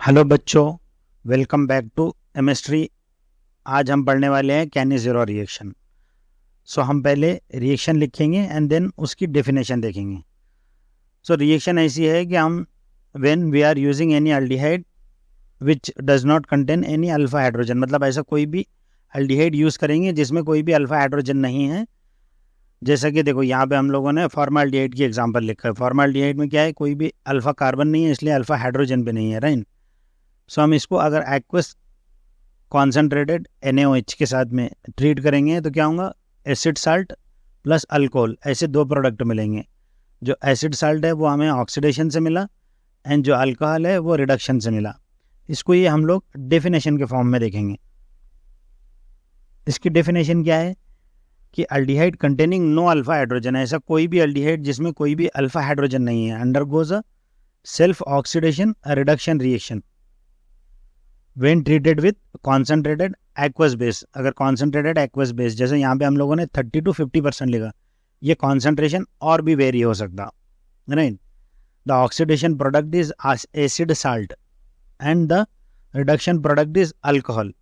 Hello बच्चों, welcome back to chemistry. आज हम पढ़ने वाले हैं कैनी-ज़ीरो रिएक्शन। हम पहले रिएक्शन लिखेंगे एंड देन उसकी डेफिनेशन देखेंगे। रिएक्शन ऐसी है कि हम when we are using any aldehyde which does not contain any alpha hydrogen, मतलब ऐसा कोई भी अल्डिहाइड यूज़ करेंगे जिसमें कोई भी अल्फा हाइड्रोजन नहीं है। जैसा कि देखो यहाँ पे हम लोगों ने फॉर्माल्डिहाइड की एग्जांपल लिखा है। फॉर्माल्डिहाइड में क्या है, कोई भी अल्फा कार्बन नहीं है, इसलिए अल्फा हाइड्रोजन भी नहीं है, राइट। हम इसको अगर एक्वस कॉन्सेंट्रेटेड NaOH के साथ में ट्रीट करेंगे तो क्या होगा, एसिड साल्ट प्लस अल्कोहल, ऐसे दो प्रोडक्ट मिलेंगे। जो एसिड साल्ट है वो हमें ऑक्सीडेशन से मिला एंड जो अल्कोहल है वो रिडक्शन से मिला। इसको ये हम लोग डेफिनेशन के फॉर्म में देखेंगे। इसकी डेफिनेशन क्या है कि aldehyde containing no alpha hydrogen, ऐसा कोई भी अल्डिहाइड जिसमें कोई भी अल्फा हाइड्रोजन नहीं है, undergoes a self oxidation reduction reaction when treated with concentrated aqueous base. अगर कॉन्सेंट्रेटेड एक्वस बेस, जैसे यहाँ पे हम लोगों ने 30 to 50% लिखा, ये कॉन्सेंट्रेशन और भी वेरी हो सकता, right. The oxidation product is acid salt and the reduction product is alcohol,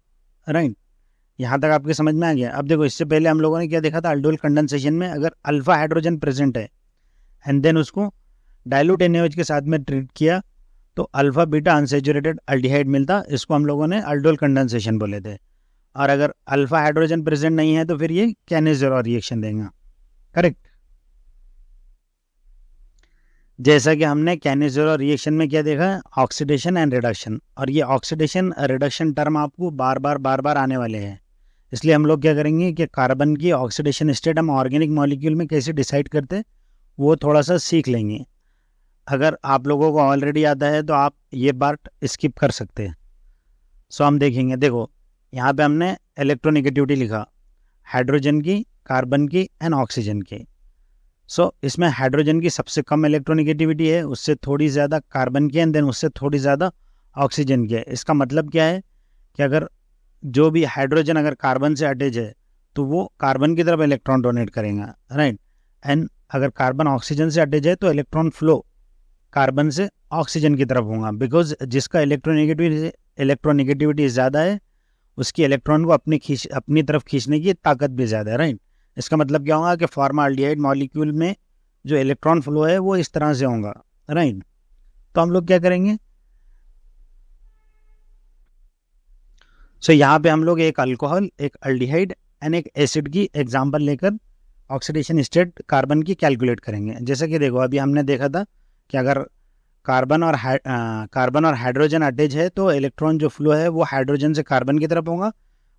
right. यहाँ तक आपके समझ में आ गया। अब देखो, इससे पहले हम लोगों ने क्या देखा था, अल्डोल कंडेंसेशन में अगर अल्फा हाइड्रोजन प्रेजेंट है एंड देन उसको डाइल्यूट NaOH के साथ में ट्रीट किया तो अल्फा बीटा अनसेचुरेटेड अल्डिहाइड मिलता। इसको हम लोगों ने अल्डोल कंडेंसेशन बोले थे। और अगर अल्फा हाइड्रोजन प्रेजेंट नहीं है तो फिर ये कैनी-ज़ीरो रिएक्शन देगा, करेक्ट। जैसा कि हमने कैनी-ज़ीरो रिएक्शन में क्या देखा, ऑक्सीडेशन एंड रिडक्शन, और ये ऑक्सीडेशन रिडक्शन टर्म आपको बार बार आने वाले हैं। इसलिए हम लोग क्या करेंगे कि कार्बन की ऑक्सीडेशन स्टेट हम ऑर्गेनिक मॉलिक्यूल में कैसे डिसाइड करते वो थोड़ा सा सीख लेंगे। अगर आप लोगों को ऑलरेडी आता है तो आप ये पार्ट स्किप कर सकते हैं। हम देखेंगे, देखो यहाँ पे हमने इलेक्ट्रोनेगेटिविटी लिखा, हाइड्रोजन की, कार्बन की एंड ऑक्सीजन की। इसमें हाइड्रोजन की सबसे कम इलेक्ट्रोनेगेटिविटी है, उससे थोड़ी ज़्यादा कार्बन की एंड देन उससे थोड़ी ज़्यादा ऑक्सीजन की है। इसका मतलब क्या है कि अगर जो भी हाइड्रोजन अगर कार्बन से अटैच है तो वो कार्बन की तरफ इलेक्ट्रॉन डोनेट करेगा, राइट। एंड अगर कार्बन ऑक्सीजन से अटैच है तो इलेक्ट्रॉन फ्लो कार्बन से ऑक्सीजन की तरफ होगा, बिकॉज जिसका इलेक्ट्रोनेगेटिविटी ज़्यादा है उसकी इलेक्ट्रॉन को अपनी तरफ खींचने की ताकत भी ज़्यादा है, राइट। इसका मतलब क्या होगा कि फॉर्माल्डिहाइड मॉलिक्यूल में जो इलेक्ट्रॉन फ्लो है वो इस तरह से होगा, राइट। तो हम लोग क्या करेंगे, यहाँ पे हम लोग एक अल्कोहल, एक अल्डिहाइड एंड एक एसिड की एग्जाम्पल लेकर ऑक्सीडेशन स्टेट कार्बन की कैलकुलेट करेंगे। जैसे कि देखो, अभी हमने देखा था कि अगर कार्बन और हाइड्रोजन अटैच है तो इलेक्ट्रॉन जो फ्लो है वो हाइड्रोजन से कार्बन की तरफ होगा,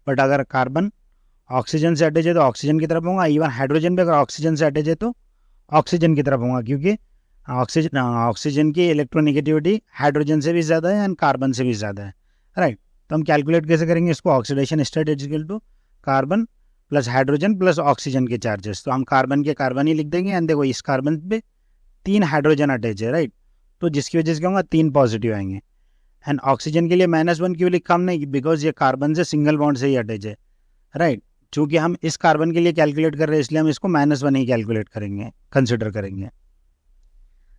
बट अगर कार्बन ऑक्सीजन से अटैच है तो ऑक्सीजन की तरफ होगा। इवन हाइड्रोजन भी अगर ऑक्सीजन से अटैच है तो ऑक्सीजन की तरफ होगा, क्योंकि ऑक्सीजन की इलेक्ट्रोनेगेटिविटी हाइड्रोजन से भी ज़्यादा है एंड कार्बन से भी ज़्यादा है, राइट। तो हम कैलकुलेट कैसे करेंगे इसको, oxidation state is equal to carbon plus hydrogen plus oxygen के चार्जेस। तो हम कार्बन के कार्बन ही लिख देंगे एंड देखो इस कार्बन पे 3 हाइड्रोजन अटैच है, राइट। तो जिसकी वजह से क्या होगा, 3 पॉजिटिव आएंगे। एंड ऑक्सीजन के लिए -1 क्यों लिखा हमने, बिकॉज ये कार्बन से सिंगल बॉन्ड से ही अटैच है, राइट। चूँकि हम इस कार्बन के लिए कैलकुलेट कर रहे हैं इसलिए हम इसको -1 ही कैलकुलेट करेंगे, कंसिडर करेंगे।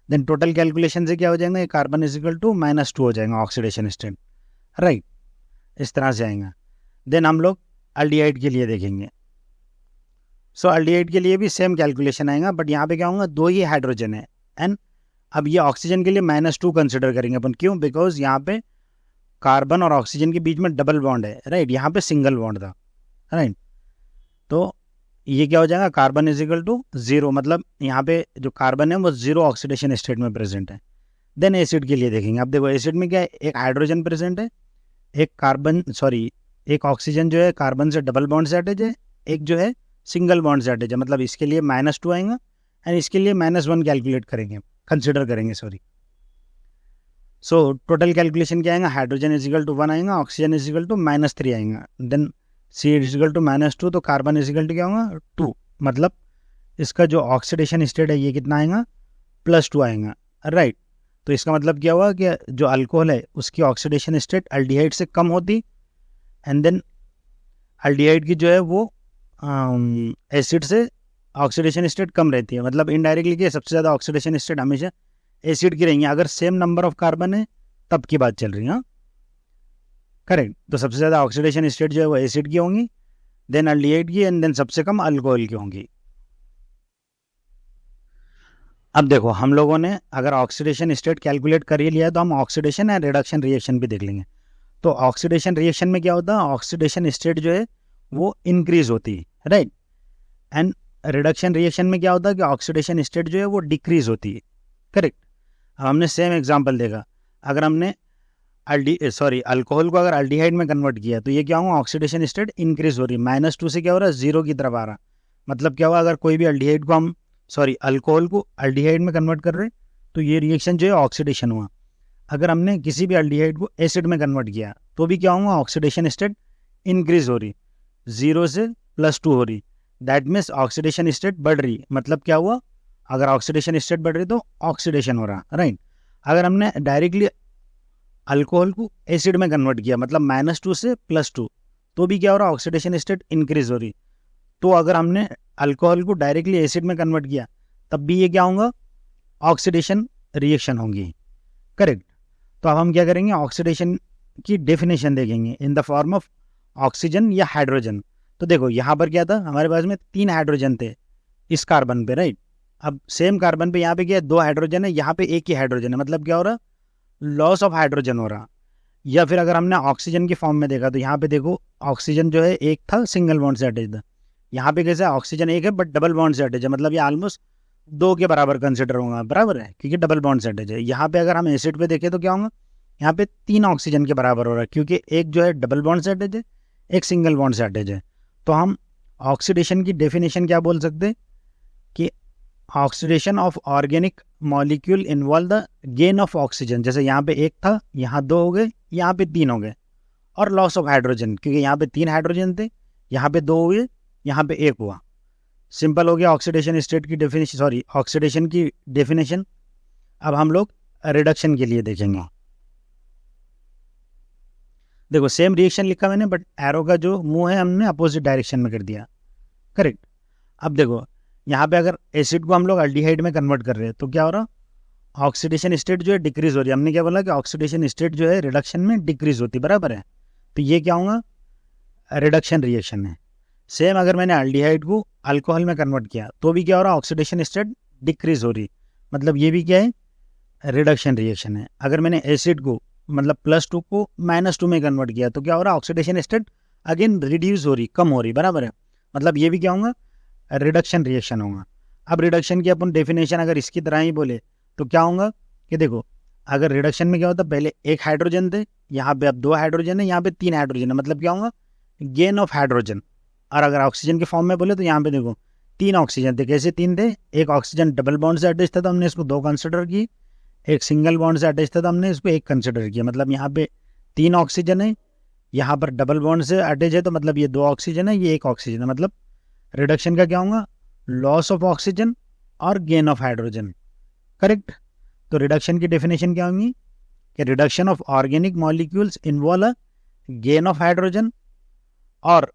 देन टोटल कैलकुलेशन से क्या हो जाएगा, ये कार्बन इज इक्वल टू -2 हो जाएगा ऑक्सीडेशन स्टेट, राइट। इस तरह से आएगा। देन हम लोग अल्डिहाइड के लिए देखेंगे। अल्डिहाइड के लिए भी सेम कैलकुलेशन आएगा, बट यहाँ पे क्या होगा, 2 ही हाइड्रोजन है। एंड अब ये ऑक्सीजन के लिए -2 कंसिडर करेंगे अपन, क्यों, बिकॉज यहाँ पे कार्बन और ऑक्सीजन के बीच में डबल बॉन्ड है, राइट। यहाँ पे सिंगल बॉन्ड था, राइट। तो ये क्या हो जाएगा, कार्बन इज इक्वल टू 0, मतलब यहाँ पे जो कार्बन है वो 0 ऑक्सीडेशन स्टेट में प्रेजेंट है। देन एसिड के लिए देखेंगे। अब देखो एसिड में क्या है, एक हाइड्रोजन प्रेजेंट है, एक ऑक्सीजन जो है कार्बन से डबल बॉन्ड से अटैच है, एक जो है सिंगल बॉन्ड से अटैच है, मतलब इसके लिए -2 आएगा एंड इसके लिए -1 कैलकुलेट करेंगे, कंसिडर करेंगे, सॉरी। टोटल कैलकुलेशन क्या आएगा, हाइड्रोजन इज इक्वल टू 1 आएगा, ऑक्सीजन इज इक्वल टू -3 आएगा, then C is equal to -2, तो कार्बन इज इक्वल टू क्या होगा, 2, मतलब इसका जो ऑक्सीडेशन स्टेट है ये कितना आएगा, +2 आएगा, राइट। तो इसका मतलब क्या हुआ कि जो अल्कोहल है उसकी ऑक्सीडेशन स्टेट अल्डिहाइड से कम होती एंड देन अल्डिहाइड की जो है वो एसिड से ऑक्सीडेशन स्टेट कम रहती है, मतलब इनडायरेक्टली कि सबसे ज़्यादा ऑक्सीडेशन स्टेट हमेशा एसिड की रहेंगी। अगर सेम नंबर ऑफ कार्बन है तब की बात चल रही है, हाँ। करेक्ट। तो सबसे ज़्यादा ऑक्सीडेशन स्टेट जो है वो एसिड की होंगी, देन अल्डिहाइड की, एंड देन सबसे कम अल्कोहल की होंगी। अब देखो हम लोगों ने अगर ऑक्सीडेशन स्टेट कैलकुलेट कर ही लिया है तो हम ऑक्सीडेशन एंड रिडक्शन रिएक्शन भी देख लेंगे। तो ऑक्सीडेशन रिएक्शन में क्या होता है, ऑक्सीडेशन स्टेट जो है वो इंक्रीज होती है, राइट। एंड रिडक्शन रिएक्शन में क्या होता है कि ऑक्सीडेशन स्टेट जो है वो डिक्रीज होती है, करेक्ट। अब हमने सेम एग्जांपल देखा, अगर हमने अल्कोहल को अगर अल्डिहाइड में कन्वर्ट किया तो ये क्या हुआ, ऑक्सीडेशन स्टेट इंक्रीज हो रही है, -2 से क्या हो रहा है, 0 की तरफ आ रहा। मतलब क्या हुआ, अगर कोई भी अल्डिहाइड को हम अल्कोहल को अल्डिहाइड में कन्वर्ट कर रहे हैं तो ये रिएक्शन जो है ऑक्सीडेशन हुआ। अगर हमने किसी भी अल्डिहाइड को एसिड में कन्वर्ट किया तो भी क्या हुआ, ऑक्सीडेशन स्टेट इंक्रीज हो रही, 0 से +2 हो रही। दैट मीन्स ऑक्सीडेशन स्टेट बढ़ रही। मतलब क्या हुआ, अगर ऑक्सीडेशन स्टेट बढ़ रही तो ऑक्सीडेशन हो रहा, राइट। अगर हमने डायरेक्टली अल्कोहल को एसिड में कन्वर्ट किया मतलब -2 से +2 तो भी क्या हो रहा, ऑक्सीडेशन स्टेट इंक्रीज हो रही। तो अगर हमने अल्कोहल को डायरेक्टली एसिड में कन्वर्ट किया तब भी ये क्या होगा, ऑक्सीडेशन रिएक्शन होंगी, करेक्ट। तो अब हम क्या करेंगे, ऑक्सीडेशन की डेफिनेशन देखेंगे in the form of oxygen या हाइड्रोजन। तो देखो यहाँ पर क्या था, हमारे पास में 3 हाइड्रोजन थे इस कार्बन पे, राइट। अब सेम कार्बन पे यहाँ पे क्या है, 2 हाइड्रोजन है, यहाँ पे एक ही हाइड्रोजन है। मतलब क्या हो रहा, लॉस ऑफ हाइड्रोजन हो रहा। या फिर अगर हमने ऑक्सीजन की फॉर्म में देखा तो यहाँ पे देखो ऑक्सीजन जो है एक था, सिंगल बॉन्ड से अटैच था। यहाँ पे कैसे ऑक्सीजन एक है बट डबल बॉन्ड से अटैच है, मतलब ये ऑलमोस्ट 2 के बराबर कंसिडर होगा, बराबर है, क्योंकि डबल बॉन्ड से अटैच है। यहाँ पे अगर हम एसिड पे देखें तो क्या होगा, यहाँ पे 3 ऑक्सीजन के बराबर हो रहा है, क्योंकि एक जो है डबल बॉन्ड से अटैच है, एक सिंगल बॉन्ड से अटैच है। तो हम ऑक्सीडेशन की डेफिनेशन क्या बोल सकते हैं कि oxidation of organic molecule involve the gain of oxygen. जैसे यहाँ पे एक था, यहाँ 2 हो गए, यहाँ पे 3 हो गए, और लॉस ऑफ हाइड्रोजन, क्योंकि यहाँ पे 3 हाइड्रोजन थे, यहाँ पे 2 हुए, यहाँ पे 1 हुआ। सिंपल हो गया ऑक्सीडेशन स्टेट की डेफिनेशन, ऑक्सीडेशन की डेफिनेशन। अब हम लोग रिडक्शन के लिए देखेंगे। देखो सेम रिएक्शन लिखा मैंने बट एरो का जो मुंह है हमने अपोजिट डायरेक्शन में कर दिया, करेक्ट। अब देखो यहाँ पे अगर एसिड को हम लोग अल्डिहाइड में कन्वर्ट कर रहे हैं तो क्या हो रहा, ऑक्सीडेशन स्टेट जो है डिक्रीज हो रही है। हमने क्या बोला कि ऑक्सीडेशन स्टेट जो है रिडक्शन में डिक्रीज होती, बराबर है। तो ये क्या होगा, रिडक्शन रिएक्शन है। सेम अगर मैंने अल्डिहाइड को अल्कोहल में कन्वर्ट किया तो भी क्या हो रहा, ऑक्सीडेशन स्टेट डिक्रीज हो रही। मतलब ये भी क्या है, रिडक्शन रिएक्शन है। अगर मैंने एसिड को मतलब +2 को -2 में कन्वर्ट किया तो क्या हो रहा, ऑक्सीडेशन स्टेट अगेन रिड्यूस हो रही, कम हो रही, बराबर है। मतलब ये भी क्या होगा, रिडक्शन रिएक्शन होगा। अब रिडक्शन की अपन डेफिनेशन अगर इसकी तरह ही बोले तो क्या होगा कि देखो अगर रिडक्शन में क्या होता, पहले 1 हाइड्रोजन थे, यहाँ पे अब 2 हाइड्रोजन है, यहाँ पे 3 हाइड्रोजन है। मतलब क्या होगा, गेन ऑफ हाइड्रोजन। और अगर ऑक्सीजन के फॉर्म में बोले तो यहाँ पे देखो 3 ऑक्सीजन थे। कैसे 3 थे, एक ऑक्सीजन डबल बॉन्ड से अटैच था तो हमने इसको 2 कंसिडर की, एक सिंगल बॉन्ड से अटैच था तो हमने इसको 1 कंसिडर किया। मतलब यहाँ पे 3 ऑक्सीजन है, यहाँ पर डबल बॉन्ड से अटैच है तो मतलब ये 2 ऑक्सीजन है, ये 1 ऑक्सीजन है। मतलब रिडक्शन का क्या होगा, लॉस ऑफ ऑक्सीजन और गेन ऑफ हाइड्रोजन, करेक्ट। तो रिडक्शन की डेफिनेशन क्या होगी कि reduction of organic molecules involve gain of hydrogen और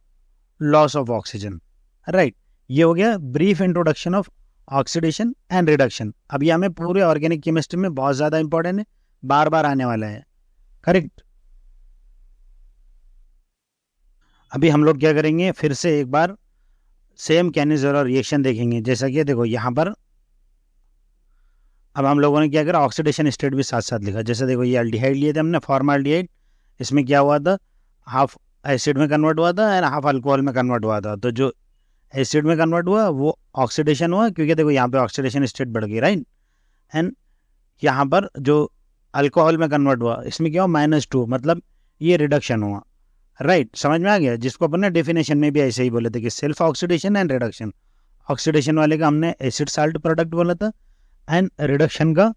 लॉस ऑफ ऑक्सीजन, राइट। ये हो गया brief introduction of oxidation and reduction. अब ये हमें पूरे ऑर्गेनिक केमिस्ट्री में बहुत ज़्यादा इंपॉर्टेंट है, बार बार आने वाला है, करेक्ट। अभी हम लोग क्या करेंगे, फिर से एक बार सेम कैनिज़र और रिएक्शन देखेंगे। जैसा कि देखो यहाँ पर अब हम लोगों ने क्या करा, ऑक्सीडेशन स्टेट भी साथ साथ लिखा। जैसे देखो ये अल्डिहाइड लिए थे हमने, फॉर्माल्डिहाइड, इसमें क्या हुआ था, हाफ एसिड में कन्वर्ट हुआ था एंड हाफ अल्कोहल में कन्वर्ट हुआ था। तो जो एसिड में कन्वर्ट हुआ वो ऑक्सीडेशन हुआ, क्योंकि देखो यहाँ पे ऑक्सीडेशन स्टेट बढ़ गई, राइट। एंड यहाँ पर जो अल्कोहल में कन्वर्ट हुआ इसमें क्या हुआ, -2, मतलब ये रिडक्शन हुआ, राइट। समझ में आ गया, जिसको अपन ने डेफिनेशन में भी ऐसे ही बोले थे कि self oxidation and reduction. Oxidation वाले का हमने एसिड साल्ट प्रोडक्ट बोला था एंड रिडक्शन का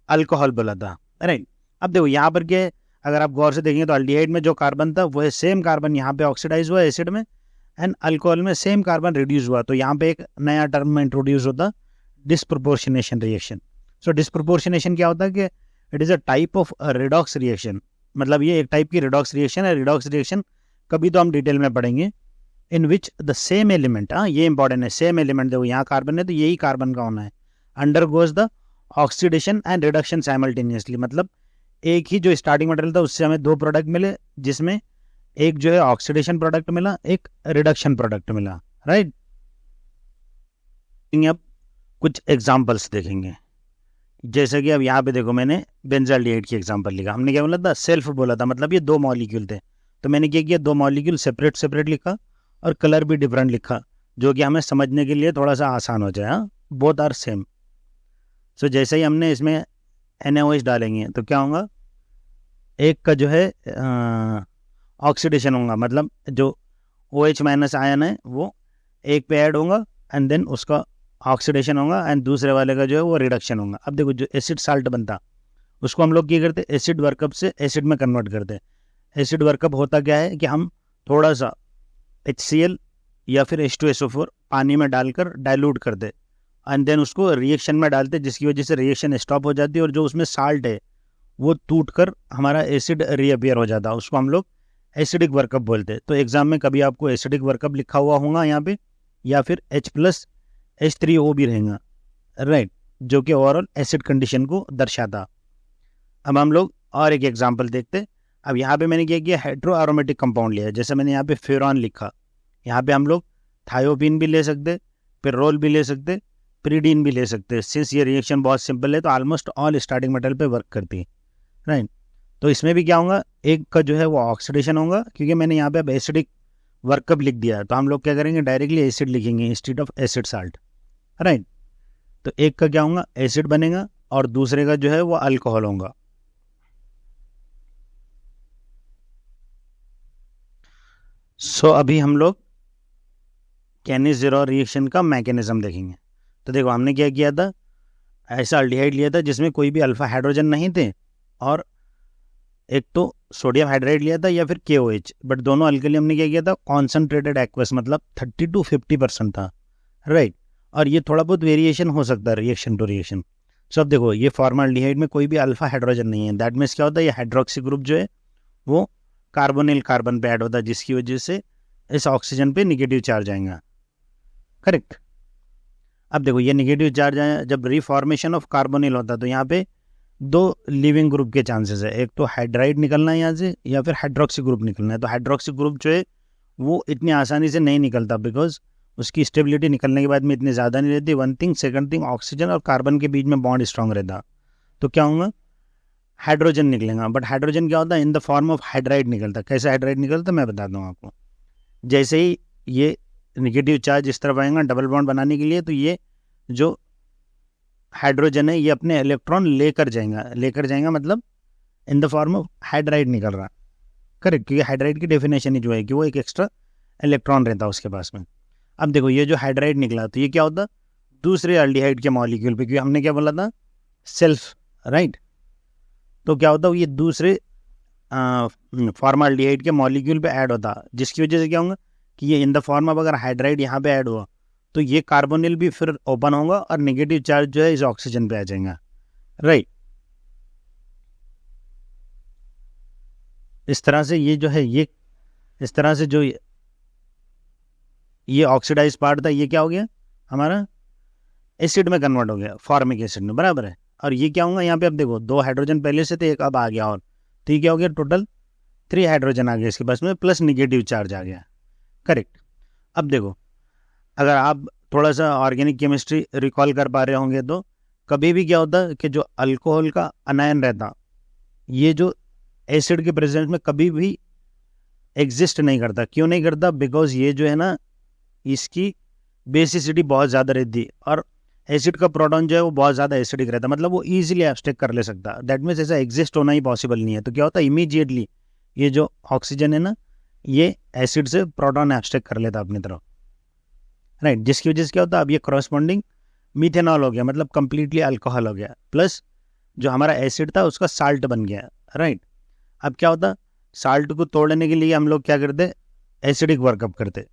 अल्कोहल बोला था, राइट। अब देखो यहाँ पर क्या है, अगर आप गौर से देखेंगे तो अल्डिहाइड में जो कार्बन था वो सेम कार्बन यहाँ पे ऑक्सीडाइज हुआ एसिड में, एंड अल्कोहल में सेम कार्बन रिड्यूस हुआ। तो यहाँ पे एक नया टर्म में इंट्रोड्यूस होता, डिस्प्रोपोर्शनेशन रिएक्शन। सो डिस्प्रोपोर्शनेशन क्या होता है कि it is a type of redox reaction. मतलब ये एक टाइप की रिडॉक्स रिएक्शन है। रिडॉक्स रिएक्शन कभी तो हम डिटेल में पढ़ेंगे, इन विच द सेम एलिमेंट, हाँ ये इंपॉर्टेंट है, सेम एलिमेंट, देखो यहाँ कार्बन है तो यही कार्बन का होना है, under goes the oxidation and reduction simultaneously. मतलब एक ही जो स्टार्टिंग मटेरियल था उससे हमें दो प्रोडक्ट मिले, जिसमें एक जो है ऑक्सीडेशन प्रोडक्ट मिला, एक रिडक्शन प्रोडक्ट मिला, राइट। अब कुछ एग्जांपल्स देखेंगे, जैसे कि अब यहाँ पे देखो मैंने बेंजाल्डिहाइड की एग्जांपल लिखा। हमने क्या बोला था, सेल्फ बोला था, मतलब ये दो मॉलिक्यूल थे। तो मैंने क्या किया, दो मॉलिक्यूल सेपरेट सेपरेट लिखा और कलर भी डिफरेंट लिखा, जो कि हमें समझने के लिए थोड़ा सा आसान हो जाए। हाँ, बोथ आर सेम। सो जैसे ही हमने इसमें NaOH डालेंगे तो क्या होगा, एक का जो है ऑक्सीडेशन होगा, मतलब जो OH माइनस आयन है वो एक पे ऐड होगा एंड देन उसका ऑक्सीडेशन होगा, एंड दूसरे वाले का जो है वो रिडक्शन होगा। अब देखो जो एसिड साल्ट बनता उसको हम लोग क्या करते, एसिड वर्कअप से एसिड में कन्वर्ट करते। एसिड वर्कअप होता क्या है कि हम थोड़ा सा HCl या फिर H2SO4 पानी में डालकर डाइल्यूट करते एंड देन उसको रिएक्शन में डालते, जिसकी वजह से रिएक्शन स्टॉप हो जाती है और जो उसमें साल्ट है वो टूट कर हमारा एसिड रीअपियर हो जाता है। उसको हम लोग एसिडिक वर्कअप बोलते हैं। तो एग्जाम में कभी आपको एसिडिक वर्कअप लिखा हुआ होगा यहाँ पे, या फिर H+H3O भी रहेगा, राइट, जो कि ओवरऑल एसिड कंडीशन को दर्शाता। अब हम लोग और एक एग्जांपल देखते। अब यहाँ पे मैंने क्या किया, हेट्रो एरोमेटिक कंपाउंड लिया। जैसे मैंने यहाँ पे फ्यूरॉन लिखा, यहाँ पे हम लोग थायोपीन भी ले सकते, पिरोल भी ले सकते, प्रीडीन भी ले सकते। सिंस ये रिएक्शन बहुत सिंपल है तो ऑलमोस्ट ऑल स्टार्टिंग मेटल पे वर्क करती है, राइट। तो इसमें भी क्या होगा, एक का जो है वो ऑक्सीडेशन होगा, क्योंकि मैंने यहाँ पे अब एसिडिक वर्कअप लिख दिया है तो हम लोग क्या करेंगे, डायरेक्टली एसिड लिखेंगे instead of acid salt, right. तो एक का क्या होगा, एसिड बनेगा और दूसरे का जो है वो अल्कोहल होगा। सो अभी हम लोग कैनिस-ज़ीरो रिएक्शन का मैकेनिज्म देखेंगे। तो देखो हमने क्या किया था, ऐसा अल्डिहाइड लिया था जिसमें कोई भी अल्फा हाइड्रोजन नहीं थे, और एक तो सोडियम हाइड्राइड लिया था या फिर KOH, बट दोनों अल्कली हमने क्या किया था, कॉन्सेंट्रेटेड एक्वस, मतलब 30 to 50% था, राइट। और ये थोड़ा बहुत वेरिएशन हो सकता है रिएक्शन टू रिएक्शन। सो अब देखो ये फॉर्मल्डिहाइड में कोई भी अल्फा हाइड्रोजन नहीं है, दैट मीन्स क्या होता है, ये हाइड्रोक्सी ग्रुप जो है वो कार्बोनिल कार्बन पे ऐड होता है, जिसकी वजह से इस ऑक्सीजन पे निगेटिव चार्ज आएगा, करेक्ट। अब देखो ये निगेटिव चार्ज आया, जब रिफॉर्मेशन ऑफ कार्बोनिल होता है तो यहाँ पे दो लिविंग ग्रुप के चांसेस है, एक तो हाइड्राइड निकलना है यहाँ से या फिर हाइड्रोक्सी ग्रुप निकलना है। तो हाइड्रोक्सी ग्रुप जो है वो इतनी आसानी से नहीं निकलता, बिकॉज उसकी स्टेबिलिटी निकलने के बाद में इतनी ज़्यादा नहीं रहती। One thing, second thing, oxygen और कार्बन के बीच में बॉन्ड स्ट्रांग रहता, तो क्या होगा, हाइड्रोजन निकलेगा। बट हाइड्रोजन क्या होता है, in the form of hydride निकलता। कैसे हाइड्राइड निकलता मैं बताता हूँ आपको। जैसे ही ये निगेटिव चार्ज इस तरफ आएगा डबल बॉन्ड बनाने के लिए, तो ये जो हाइड्रोजन है ये अपने इलेक्ट्रॉन लेकर जाएगा, मतलब in the form of hydride निकल रहा, करेक्ट, क्योंकि हाइड्राइड की डेफिनेशन ही जो है कि वो एक एक्स्ट्रा इलेक्ट्रॉन रहता है उसके पास में। अब देखो ये जो हाइड्राइड निकला तो ये क्या होता, दूसरे अल्डिहाइड के मॉलिक्यूल पे, क्योंकि हमने क्या बोला था, सेल्फ, राइट। तो क्या होता है, ये दूसरे फॉर्मल्डिहाइड के मॉलिक्यूल पे ऐड होता, जिसकी वजह से क्या होगा कि ये इन द फॉर्म ऑफ, अगर हाइड्राइड यहाँ पे ऐड हुआ तो ये कार्बोनिल भी फिर ओपन होगा और नेगेटिव चार्ज जो है इस ऑक्सीजन पे आ जाएगा, राइट। इस तरह से ये जो है, ये इस तरह से जो ये ऑक्सीडाइज पार्ट था ये क्या हो गया, हमारा एसिड में कन्वर्ट हो गया, फॉर्मिक एसिड में, बराबर है। और ये क्या होगा, यहाँ पे अब देखो दो हाइड्रोजन पहले से थे, एक अब आ गया, और तो ये क्या हो गया, टोटल 3 हाइड्रोजन आ गया इसके पास में, प्लस निगेटिव चार्ज आ गया, करेक्ट। अब देखो अगर आप थोड़ा सा ऑर्गेनिक केमिस्ट्री रिकॉल कर पा रहे होंगे तो कभी भी क्या होता है कि जो अल्कोहल का अनायन रहता, ये जो एसिड के प्रेजेंस में कभी भी एग्जिस्ट नहीं करता। क्यों नहीं करता, बिकॉज ये जो है ना, इसकी बेसिसिटी बहुत ज़्यादा रहती, और एसिड का प्रोटॉन जो है वो बहुत ज़्यादा एसिडिक रहता, मतलब वो ईजिली एब्स्ट्रैक्ट कर ले सकता। दैट मीन्स ऐसा एग्जिस्ट होना ही पॉसिबल नहीं है। तो क्या होता है, इमीडिएटली ये जो ऑक्सीजन है ना, ये एसिड से प्रोटॉन एब्स्ट्रैक्ट कर लेता अपनी तरफ, राइट। जिसकी वजह से क्या होता है, अब ये करस्पॉन्डिंग मिथेनॉल हो गया, मतलब कंप्लीटली अल्कोहल हो गया, प्लस जो हमारा एसिड था उसका साल्ट बन गया, राइट। अब क्या होता, साल्ट को तोड़ने के लिए हम लोग क्या करते, एसिडिक वर्कअप करते।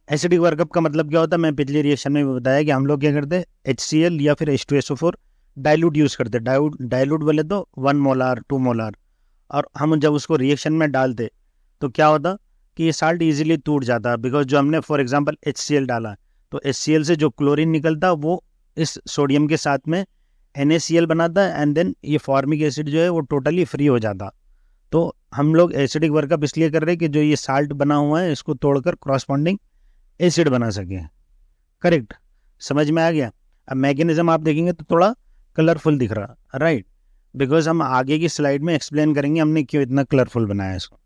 एसिडिक वर्कअप का मतलब क्या होता है, मैं पिछले रिएक्शन में भी बताया कि हम लोग क्या करते, HCl या फिर H2SO4 डाइल्यूट यूज़ करते। डाइल्यूट बोले तो 1 मोलार 2 मोलार, और हम जब उसको रिएक्शन में डालते तो क्या होता कि ये साल्ट इजीली टूट जाता, बिकॉज जो हमने फॉर एग्जांपल HCl डाला तो HCl से जो क्लोरीन निकलता वो इस सोडियम के साथ में NaCl बनाता है एंड देन ये फॉर्मिक एसिड जो है वो टोटली फ्री हो जाता। तो हम लोग एसिडिक वर्कअप इसलिए कर रहे हैं कि जो ये साल्ट बना हुआ है इसको तोड़कर क्रॉसपॉन्डिंग एसिड बना सके। करेक्ट, समझ में आ गया। अब मैकेनिज्म आप देखेंगे तो थोड़ा कलरफुल दिख रहा, राइट, बिकॉज हम आगे की स्लाइड में एक्सप्लेन करेंगे हमने क्यों इतना कलरफुल बनाया इसको।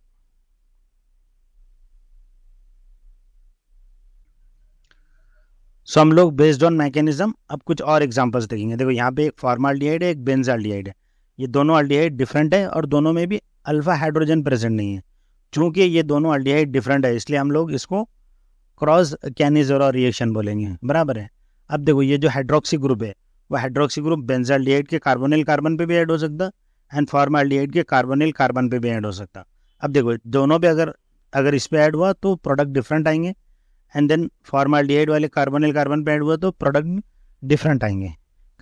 सो हम लोग बेस्ड ऑन मैकेनिज्म अब कुछ और एग्जांपल्स देखेंगे। देखो यहाँ पे एक फॉर्माल्डिहाइड है, एक बेंजाल्डिहाइड है। ये दोनों अल्डिहाइड डिफरेंट है और दोनों में भी अल्फा हाइड्रोजन प्रेजेंट नहीं है। चूंकि ये दोनों अल्डिहाइड डिफरेंट है इसलिए हम लोग इसको क्रॉस कैनिज़ोरा रिएक्शन बोलेंगे, बराबर है। अब देखो ये जो हाइड्रोक्सी ग्रुप है वो हाइड्रोक्सी ग्रुप बेंजाल्डिहाइड के कार्बोनिल कार्बन पे भी ऐड हो सकता एंड फॉर्माल्डिहाइड के कार्बोनिल कार्बन पे भी ऐड हो सकता। अब देखो दोनों पे अगर इस पे ऐड हुआ तो प्रोडक्ट डिफरेंट आएंगे एंड देन फॉर्माल्डिहाइड वाले कार्बोनिल कार्बन पे ऐड हुआ तो प्रोडक्ट डिफरेंट आएंगे।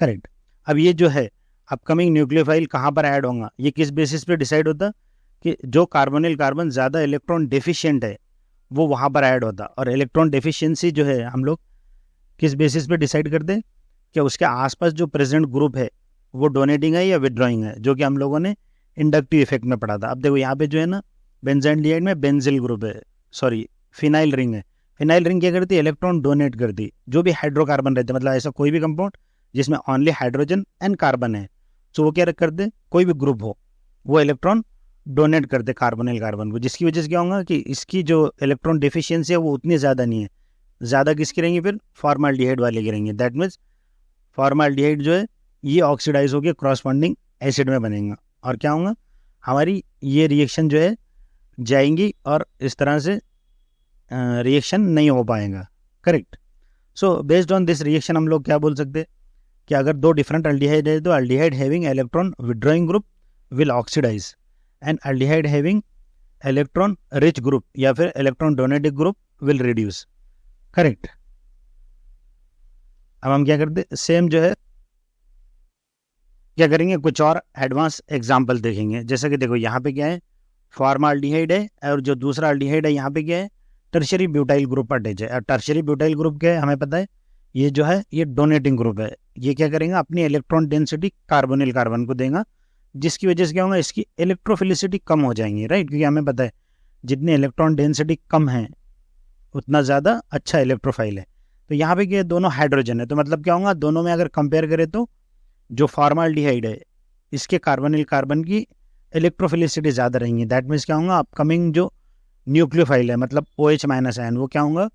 करेक्ट। अब ये जो है अपकमिंग न्यूक्लियोफाइल कहाँ पर ऐड होगा, ये किस बेसिस पे डिसाइड होता कि जो कार्बोनिल कार्बन ज़्यादा इलेक्ट्रॉन डेफिशिएंट है वो वहाँ पर ऐड होता। और इलेक्ट्रॉन डेफिशिएंसी जो है हम लोग किस बेसिस पे डिसाइड करते हैं कि उसके आसपास जो प्रेजेंट ग्रुप है वो डोनेटिंग है या विड्रॉइंग है, जो कि हम लोगों ने इंडक्टिव इफेक्ट में पढ़ा था। अब देखो यहाँ पे जो है ना बेंजाल्डिहाइड में बेंजिल ग्रुप है, सॉरी फिनाइल रिंग है। फिनाइल रिंग क्या करती है, इलेक्ट्रॉन डोनेट करती। जो भी हाइड्रोकार्बन रहते हैं, मतलब ऐसा कोई भी कंपाउंड जिसमें ओनली हाइड्रोजन एंड कार्बन है, तो वो क्या करते, कोई भी ग्रुप हो वो इलेक्ट्रॉन डोनेट करते कार्बोनिल कार्बन को, जिसकी वजह से क्या होगा कि इसकी जो इलेक्ट्रॉन डिफिशियंसी है वो उतनी ज़्यादा नहीं है। ज़्यादा किसकी रहेंगी, फिर फॉर्माल्डिहाइड वाले की रहेंगी। दैट मीन्स फॉर्माल्डिहाइड जो है ये ऑक्सीडाइज होकर क्रॉसबॉन्डिंग एसिड में बनेगा और क्या होगा, हमारी ये रिएक्शन जो है जाएंगी और इस तरह से रिएक्शन नहीं हो पाएगा। Correct. So based on this reaction हम लोग क्या बोल सकते हैं कि अगर दो डिफरेंट अल्डिहाइड है तो aldehyde having electron withdrawing group will oxidise and aldehyde having electron rich group या फिर electron donating group will reduce. Correct. अब हम क्या करते, सेम जो है क्या करेंगे, कुछ और एडवांस एग्जाम्पल देखेंगे। जैसे कि देखो यहाँ पे क्या है, फॉर्माल्डिहाइड है और जो दूसरा अल्डिहाइड है यहाँ पे क्या है, टर्शियरी ब्यूटाइल ग्रुप अटैच है। और टर्शियरी ब्यूटाइल ग्रुप क्या है हमें पता है, ये जो है ये डोनेटिंग ग्रुप है। ये क्या करेगा, अपनी इलेक्ट्रॉन डेंसिटी कार्बोनिल कार्बन को देगा, जिसकी वजह से क्या होगा, इसकी इलेक्ट्रोफिलिसिटी कम हो जाएंगी, राइट। क्योंकि हमें पता है जितनी इलेक्ट्रॉन डेंसिटी कम है उतना ज़्यादा अच्छा इलेक्ट्रोफाइल है। तो यहाँ पे क्या, दोनों हाइड्रोजन है, तो मतलब क्या होगा, दोनों में अगर कंपेयर करें तो जो फॉर्माल्डिहाइड है इसके कार्बोनिल कार्बन की इलेक्ट्रोफिलिसिटी ज़्यादा रहेंगी। दैट मीन्स क्या होगा, अपकमिंग जो न्यूक्लियोफाइल है मतलब OH- वो क्या होगा,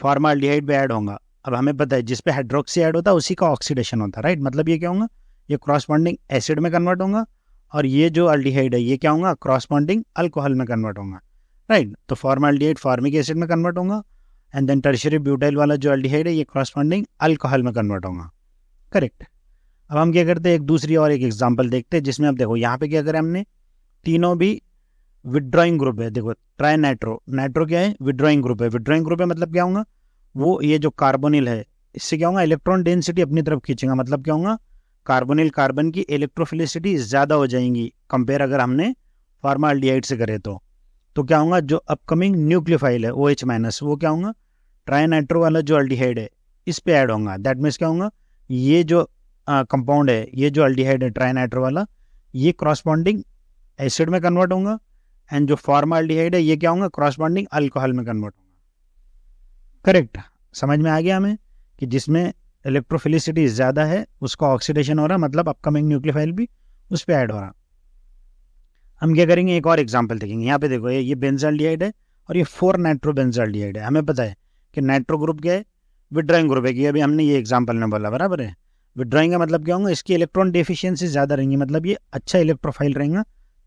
फॉर्माल्डिहाइड पे ऐड होगा। अब हमें पता है जिस पे हाइड्रोक्सी ऐड होता है उसी का ऑक्सीडेशन होता है, राइट। मतलब ये क्या होगा, ये क्रॉसबॉन्डिंग एसिड में कन्वर्ट होगा और ये जो अल्डिहाइड है ये क्या होगा, क्रॉसबॉन्डिंग अल्कोहल में कन्वर्ट होगा, राइट। तो फॉर्माल्डिहाइड फॉर्मिक एसिड में कन्वर्ट होगा एंड देन टर्शियरी ब्यूटाइल वाला जो अल्डिहाइड है ये क्रॉसबॉन्डिंग अल्कोहल में कन्वर्ट होगा। करेक्ट। अब हम क्या करते हैं, एक दूसरी और एक एग्जांपल देखते हैं जिसमें अब देखो यहाँ पे क्या करें हमने, तीनों भी विड्रॉइंग ग्रुप है। देखो ट्राई नाइट्रो क्या है, विड्रॉइंग ग्रुप है। विड्रॉइंग ग्रुप है मतलब क्या होगा, वो ये जो कार्बोनिल है इससे क्या होगा, इलेक्ट्रॉन डेंसिटी अपनी तरफ खींचेगा। मतलब क्या होगा, कार्बोनिल कार्बन की इलेक्ट्रोफिलिसिटी ज़्यादा हो जाएंगी कंपेयर अगर हमने फॉर्माल्डिहाइड से करें तो क्या होगा, जो अपकमिंग न्यूक्लियोफाइल है OH- वो क्या होगा, ट्राई नाइट्रो वाला जो अल्डिहाइड है इस पे ऐड होगा। दैट मीन्स क्या होगा, ये जो कंपाउंड है, ये जो अल्डिहाइड है ट्राई नाइट्रो वाला, ये क्रॉसबॉन्डिंग एसिड में कन्वर्ट होगा एंड जो फॉर्माल्डिहाइड है ये क्या होगा, क्रॉसबॉन्डिंग अल्कोहल में कन्वर्ट होगा। करेक्ट। समझ में आ गया हमें कि जिसमें इलेक्ट्रोफिलिसिटी ज़्यादा है उसका ऑक्सीडेशन हो रहा, मतलब अपकमिंग न्यूक्लियोफाइल भी उस पर ऐड हो रहा। हम क्या करेंगे, एक और एग्जांपल देखेंगे। यहाँ पे देखो ये बेंजाल्डिहाइड है और ये 4 नाइट्रो बेंजाल्डिहाइड है। हमें पता है कि नाइट्रो ग्रुप क्या है, विड्रॉइंग ग्रुप है, कि अभी हमने ये एग्जांपल में बोला, बराबर है। विड्रॉइंग का मतलब क्या होगा, इसकी इलेक्ट्रॉन डेफिशिएंसी ज़्यादा रहेंगी, मतलब ये अच्छा इलेक्ट्रोफाइल रहेगा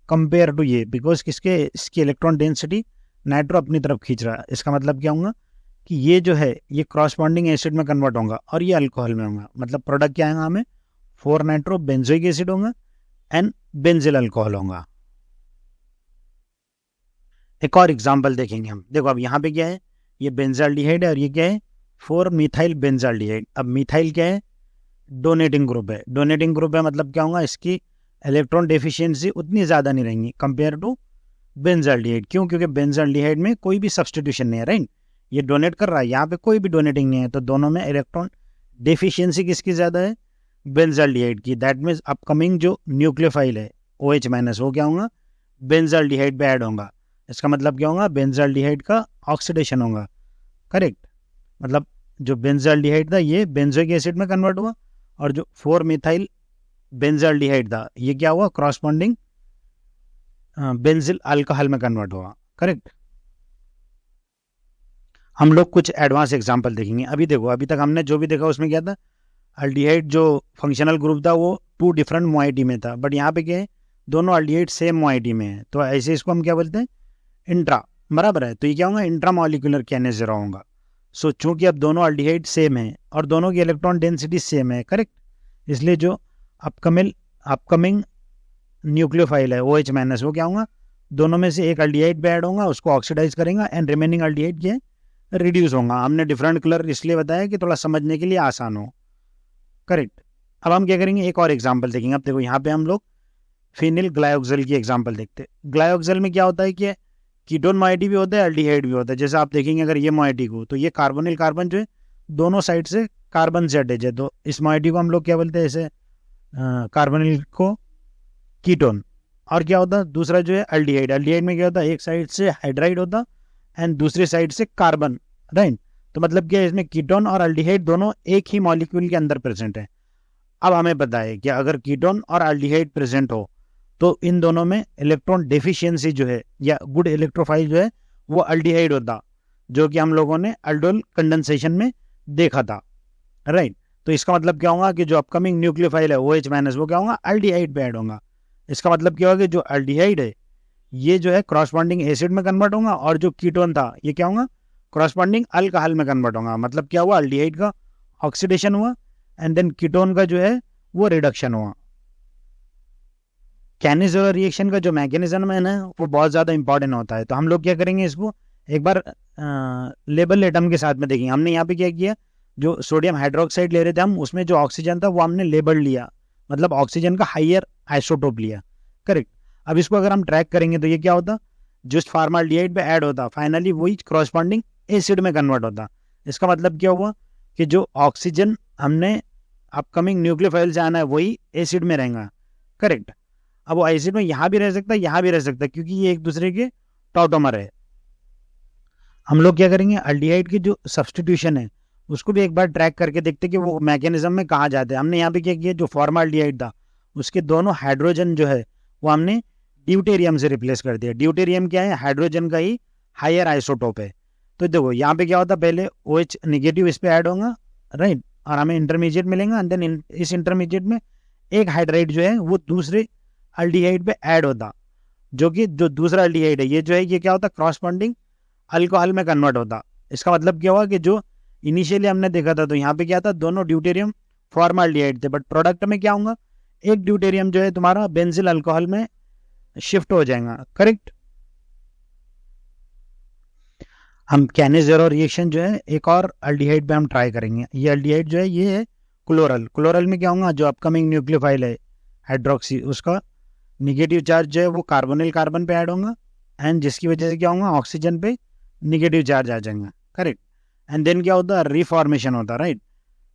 कंपेयर टू ये, बिकॉज इसकी इलेक्ट्रॉन डेंसिटी नाइट्रो अपनी तरफ खींच रहा है। इसका मतलब क्या होगा कि ये जो है ये क्रॉसबॉन्डिंग एसिड में कन्वर्ट होगा और ये अल्कोहल में होगा। मतलब प्रोडक्ट क्या आएगा हमें, 4 नाइट्रो बेंजोइक एसिड होगा एंड बेंजिल अल्कोहल होगा। एक और एग्जांपल देखेंगे हम। देखो अब यहाँ पे क्या है, ये बेंजाल्डिहाइड है और ये क्या है, 4 मिथाइल बेंजाल्डिहाइड। अब मिथाइल क्या है, डोनेटिंग ग्रुप है। डोनेटिंग ग्रुप है मतलब क्या होगा, इसकी इलेक्ट्रॉन डेफिशिएंसी उतनी ज़्यादा नहीं रहेंगी कंपेयर टू बेंजाल्डिहाइड। क्यों, क्योंकि बेंजाल्डिहाइड में कोई भी सब्सटीट्यूशन नहीं है, राइट। ये डोनेट कर रहा है, यहाँ पे कोई भी डोनेटिंग नहीं है, तो दोनों में इलेक्ट्रॉन डेफिशिएंसी किसकी ज़्यादा है, बेंजाल्डिहाइड की, दैट मीन्स अपकमिंग जो न्यूक्लियोफाइल है OH माइनस वो क्या होगा, बेंजाल्डिहाइड पे ऐड होगा। इसका मतलब क्या होगा, बेंजाल्डिहाइड का ऑक्सीडेशन होगा। करेक्ट, मतलब जो बेंजाल्डिहाइड था ये बेंजोइक एसिड में कन्वर्ट हुआ, और जो 4 मिथाइल बेंजाल्डिहाइड था ये क्या हुआ, क्रॉसपॉन्डिंग बेंजिल अल्कोहल में कन्वर्ट हुआ। करेक्ट। हम लोग कुछ एडवांस एग्जांपल देखेंगे। अभी देखो, अभी तक हमने जो भी देखा उसमें क्या था, अल्डिहाइड जो फंक्शनल ग्रुप था वो 2 डिफरेंट मोइटी में था, बट यहाँ पे क्या है, दोनों अल्डिहाइड सेम मोइटी में है, तो ऐसे इसको हम क्या बोलते हैं, इंट्रा, बराबर है। तो ये क्या होगा, इंट्रा मॉलिक्यूलर कैनेजरा होगा। सो चूंकि अब दोनों अल्डिहाइड सेम है और दोनों की इलेक्ट्रॉन डेंसिटी सेम है, करेक्ट, इसलिए जो अपकमिंग न्यूक्लियोफाइल है OH माइनस वो क्या होगा, दोनों में से एक अल्डिहाइड पे ऐड होगा, उसको ऑक्सीडाइज करेगा एंड रिमेनिंग अल्डिहाइड क्या रिड्यूस होगा। हमने डिफरेंट कलर इसलिए बताया कि थोड़ा समझने के लिए आसान हो। करेक्ट। अब हम क्या करेंगे, एक और एग्जाम्पल देखेंगे। अब देखो यहाँ पे हम लोग फिनिल ग्लाइऑक्सल की एग्जाम्पल देखते हैं। ग्लाइऑक्सल में क्या होता है कि कीटोन मोइटी भी होता है, अल्डिहाइड भी होता है। जैसे आप देखेंगे अगर ये मोइटी को, तो ये कार्बोनिल कार्बन जो है दोनों साइड से कार्बन से अटैच है, तो इस मोइटी को हम लोग क्या बोलते हैं, ऐसे कार्बोनिल को कीटोन। और क्या होता है दूसरा जो है अल्डिहाइड, अल्डिहाइड में क्या होता है, एक साइड से हाइड्राइड होता एंड दूसरी साइड से कार्बन, राइट। तो मतलब क्या है, इसमें कीटोन और अल्डिहाइड दोनों एक ही मॉलिक्यूल के अंदर प्रेजेंट है। अब हमें पता है कि अगर कीटोन और अल्डिहाइड प्रेजेंट हो तो इन दोनों में इलेक्ट्रॉन डेफिशिएंसी जो है या गुड इलेक्ट्रोफाइल जो है वो अल्डिहाइड होता, जो कि हम लोगों ने अल्डोल कंडेंसेशन में देखा था, राइट। तो इसका मतलब क्या होगा कि जो अपकमिंग न्यूक्लियोफाइल है OH माइनस वो क्या होगा, अल्डिहाइड पे ऐड होगा। इसका मतलब क्या होगा कि जो अल्डिहाइड है ये जो है क्रॉसबॉन्डिंग एसिड में कन्वर्ट होगा, और जो कीटोन था ये क्या होगा, क्रॉसबॉन्डिंग अल्कोहल में कन्वर्ट होगा। मतलब क्या हुआ, अल्डिहाइड का ऑक्सीडेशन हुआ एंड देन कीटोन का जो है वो रिडक्शन हुआ। कैनिज़ोलर रिएक्शन का जो मैकेनिज्म है ना वो बहुत ज़्यादा इंपॉर्टेंट होता है। तो हम लोग क्या करेंगे, इसको एक बार लेबल एटम के साथ में देखेंगे। हमने यहाँ पे क्या किया, जो सोडियम हाइड्रोक्साइड ले रहे थे हम, उसमें जो ऑक्सीजन था वो हमने लेबल लिया, मतलब ऑक्सीजन का हाइयर आइसोटोप लिया। करेक्ट। अब इसको अगर हम ट्रैक करेंगे तो ये क्या होता, जस्ट फॉर्माल्डिहाइड पे ऐड होता, फाइनली वही क्रॉसबॉन्डिंग एसिड में कन्वर्ट होता। इसका मतलब क्या हुआ कि जो ऑक्सीजन हमने अपकमिंग न्यूक्लियोफाइल से आना है वही एसिड में रहेगा। करेक्ट। अब वो एसिड में यहाँ भी रह सकता है, यहाँ भी रह सकता है, क्योंकि ये एक दूसरे के टॉटोमर है। हम लोग क्या करेंगे, अल्डिहाइड की जो सब्सटीट्यूशन है उसको भी एक बार ट्रैक करके देखते कि वो मैकेनिज्म में कहाँ जाते हैं। हमने यहाँ पे क्या किया, जो फॉर्माल्डिहाइड था उसके दोनों हाइड्रोजन जो है वो हमने ड्यूटेरियम से रिप्लेस कर दिया। ड्यूटेरियम क्या है, हाइड्रोजन का ही हायर आइसोटोप है। तो देखो यहाँ पे क्या होता, पहले OH निगेटिव इस पे ऐड होगा, राइट, और हमें इंटरमीडिएट मिलेगा एंड देन इस इंटरमीडिएट में एक हाइड्राइड जो है वो दूसरे अल्डिहाइड पे ऐड होता, जो कि जो दूसरा अल्डिहाइड है ये जो है ये क्या होता, क्रॉसबॉन्डिंग अल्कोहल में कन्वर्ट होता। इसका मतलब क्या हुआ कि जो इनिशियली हमने देखा था तो यहाँ पे क्या था, दोनों ड्यूटेरियम फॉर्माल्डिहाइड थे, बट प्रोडक्ट में क्या होगा, एक ड्यूटेरियम जो है तुम्हारा बेंजिल अल्कोहल में शिफ्ट हो जाएगा। करेक्ट। हम कैनिज़ेरो रिएक्शन जो है एक और अल्डिहाइड पे हम ट्राई करेंगे। ये अल्डिहाइड जो है ये है क्लोरल। क्लोरल में क्या होगा, जो अपकमिंग न्यूक्लियोफाइल है हाइड्रोक्सी उसका निगेटिव चार्ज जो है वो कार्बोनिल कार्बन पे ऐड होगा एंड जिसकी वजह से क्या होगा, ऑक्सीजन पे निगेटिव चार्ज आ जाएगा। करेक्ट। एंड देन क्या होता है, रिफॉर्मेशन होता, राइट।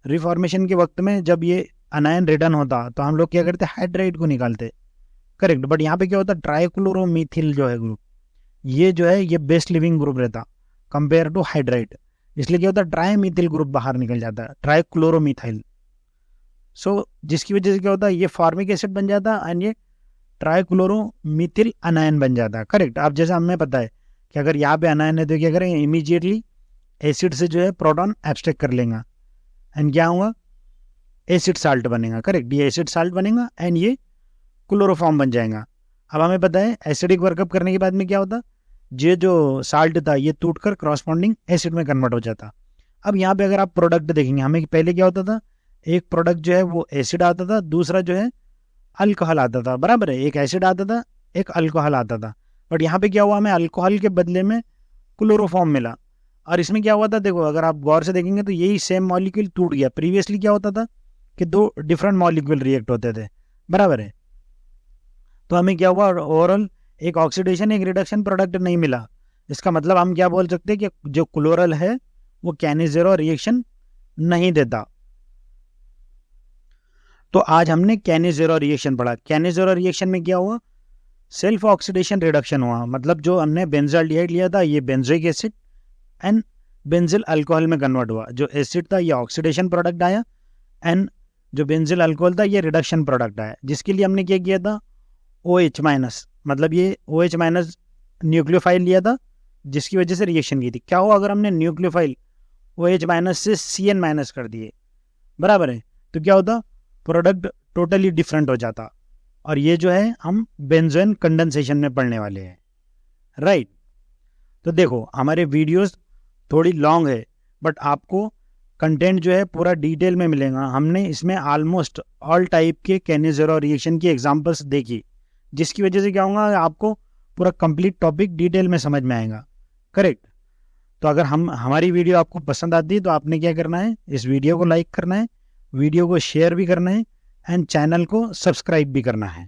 रिफॉर्मेशन के वक्त में जब ये अनायन रिटर्न होता तो हम लोग क्या करते, हाइड्राइड को निकालते। करेक्ट। बट यहाँ पे क्या होता, ट्राइक्लोरोमीथिल जो है ग्रुप, ये जो है ये बेस्ट लिविंग ग्रुप रहता कंपेयर टू हाइड्राइड, इसलिए क्या होता है, ट्राईमीथिल ग्रुप बाहर निकल जाता है, ट्राइक्लोरोमीथाइल। सो जिसकी वजह से क्या होता है, ये फॉर्मिक एसिड बन जाता है एंड ये ट्राइक्लोरोमीथिल अनायन बन जाता है। करेक्ट। अब जैसे हमें पता है कि अगर यहाँ पे अनायन है तो क्या करेंगे, इमीडिएटली एसिड से जो है प्रोटॉन एब्स्ट्रैक्ट कर लेगा एंड क्या होगा, एसिड साल्ट बनेगा। करेक्ट। ये एसिड साल्ट बनेगा एंड ये क्लोरोफॉर्म बन जाएगा। अब हमें पता है एसिडिक वर्कअप करने के बाद में क्या होता, ये जो साल्ट था ये टूटकर क्रॉसबॉन्डिंग एसिड में कन्वर्ट हो जाता। अब यहाँ पे अगर आप प्रोडक्ट देखेंगे, हमें पहले क्या होता था, एक प्रोडक्ट जो है वो एसिड आता था, दूसरा जो है अल्कोहल आता था, बराबर है, एक एसिड आता था एक अल्कोहल आता था। बट यहाँ पे क्या हुआ, हमें अल्कोहल के बदले में क्लोरोफॉर्म मिला। और इसमें क्या हुआ था, देखो अगर आप गौर से देखेंगे तो यही सेम मॉलिक्यूल टूट गया। प्रीवियसली क्या होता था कि दो डिफरेंट मॉलिक्यूल रिएक्ट होते थे, बराबर है। तो हमें क्या हुआ, ओवरऑल एक ऑक्सीडेशन एक रिडक्शन प्रोडक्ट नहीं मिला। इसका मतलब हम क्या बोल सकते हैं कि जो क्लोरल है वो कैनिज़ेरो रिएक्शन नहीं देता। तो आज हमने कैनिज़ेरो रिएक्शन पढ़ा। कैनिज़ेरो रिएक्शन में क्या हुआ, सेल्फ ऑक्सीडेशन रिडक्शन हुआ, मतलब जो हमने बेंजोल्डिहाइड लिया था ये benzoic acid and benzyl alcohol में कन्वर्ट हुआ। जो एसिड था ये ऑक्सीडेशन प्रोडक्ट आया एंड जो बेंजिल अल्कोहल था ये रिडक्शन प्रोडक्ट आया, जिसके लिए हमने क्या किया था, OH माइनस, मतलब ये OH माइनस न्यूक्लियोफाइल लिया था जिसकी वजह से रिएक्शन की थी। क्या हुआ अगर हमने न्यूक्लियोफाइल OH माइनस से CN माइनस कर दिए, बराबर है, तो क्या होता, प्रोडक्ट टोटली डिफरेंट हो जाता। और ये जो है हम बेंजोइन कंडेंसेशन में पढ़ने वाले हैं, राइट। तो देखो हमारे वीडियोस थोड़ी लॉन्ग है बट आपको कंटेंट जो है पूरा डिटेल में मिलेगा। हमने इसमें ऑलमोस्ट ऑल टाइप के कैनिज़ेरो रिएक्शन की एग्जांपल्स देखी, जिसकी वजह से क्या होगा, आपको पूरा कंप्लीट टॉपिक डिटेल में समझ में आएगा, करेक्ट। तो अगर हमारी वीडियो आपको पसंद आती है तो आपने क्या करना है, इस वीडियो को लाइक करना है, वीडियो को शेयर भी करना है एंड चैनल को सब्सक्राइब भी करना है।